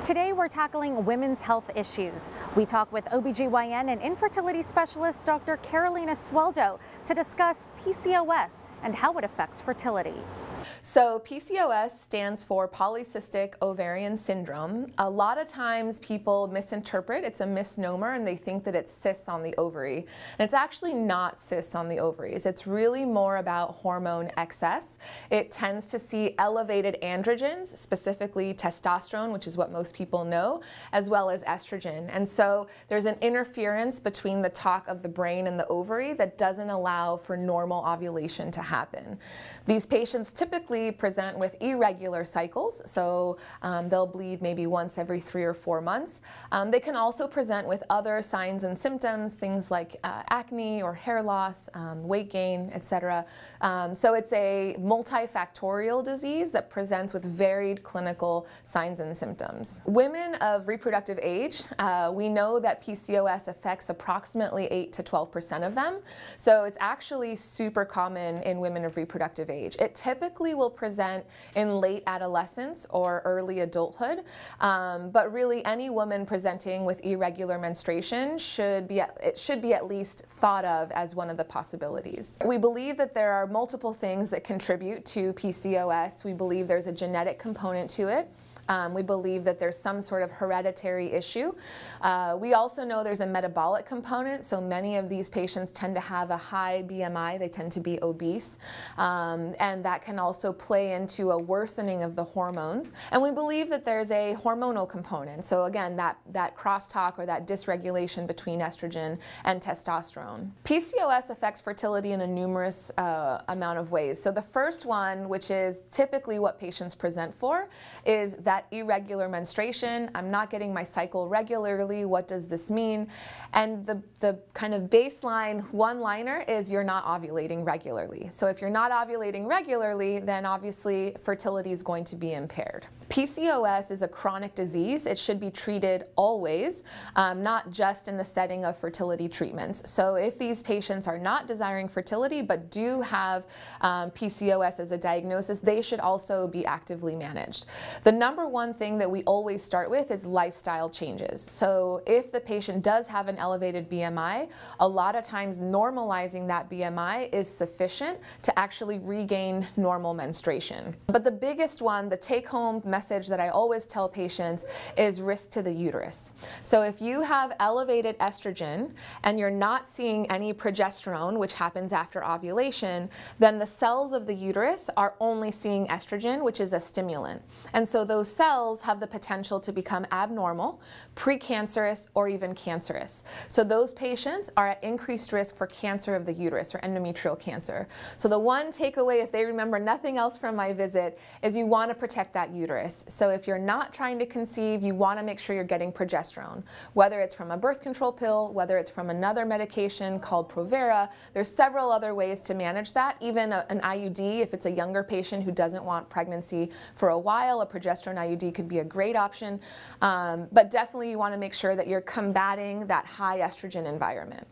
Today we're tackling women's health issues. We talk with OBGYN and infertility specialist Dr. Carolina Sueldo to discuss PCOS and how it affects fertility. So PCOS stands for Polycystic Ovarian Syndrome. A lot of times people misinterpret, it's a misnomer, and they think that it's cysts on the ovary. And it's actually not cysts on the ovaries. It's really more about hormone excess. It tends to see elevated androgens, specifically testosterone, which is what most people know, as well as estrogen. And so there's an interference between the talk of the brain and the ovary that doesn't allow for normal ovulation to happen. These patients typically present with irregular cycles, so they'll bleed maybe once every 3 or 4 months. They can also present with other signs and symptoms, things like acne or hair loss, weight gain, etc. So it's a multifactorial disease that presents with varied clinical signs and symptoms. Women of reproductive age, we know that PCOS affects approximately 8 to 12% of them, so it's actually super common in women of reproductive age. It typically will present in late adolescence or early adulthood, but really any woman presenting with irregular menstruation should be at least thought of as one of the possibilities. We believe that there are multiple things that contribute to PCOS. We believe there's a genetic component to it. We believe that there's some sort of hereditary issue. We also know there's a metabolic component, so many of these patients tend to have a high BMI, they tend to be obese, and that can also play into a worsening of the hormones. And we believe that there's a hormonal component, so again, that crosstalk or that dysregulation between estrogen and testosterone. PCOS affects fertility in a numerous amount of ways. So the first one, which is typically what patients present for, is that irregular menstruation. I'm not getting my cycle regularly. What does this mean? And the kind of baseline one-liner is you're not ovulating regularly. So if you're not ovulating regularly, then obviously fertility is going to be impaired. PCOS is a chronic disease. It should be treated always, not just in the setting of fertility treatments. So if these patients are not desiring fertility but do have PCOS as a diagnosis, they should also be actively managed. The number one thing that we always start with is lifestyle changes. So if the patient does have an elevated BMI, a lot of times normalizing that BMI is sufficient to actually regain normal menstruation. But the biggest one, the take-home message that I always tell patients, is risk to the uterus. So if you have elevated estrogen and you're not seeing any progesterone, which happens after ovulation, then the cells of the uterus are only seeing estrogen, which is a stimulant. And so those cells have the potential to become abnormal, precancerous, or even cancerous. So those patients are at increased risk for cancer of the uterus or endometrial cancer. So the one takeaway, if they remember nothing else from my visit, is you want to protect that uterus. So if you're not trying to conceive, you want to make sure you're getting progesterone, whether it's from a birth control pill, whether it's from another medication called Provera. There's several other ways to manage that. Even an IUD, if it's a younger patient who doesn't want pregnancy for a while, a progesterone IUD could be a great option. But definitely you want to make sure that you're combating that high estrogen environment.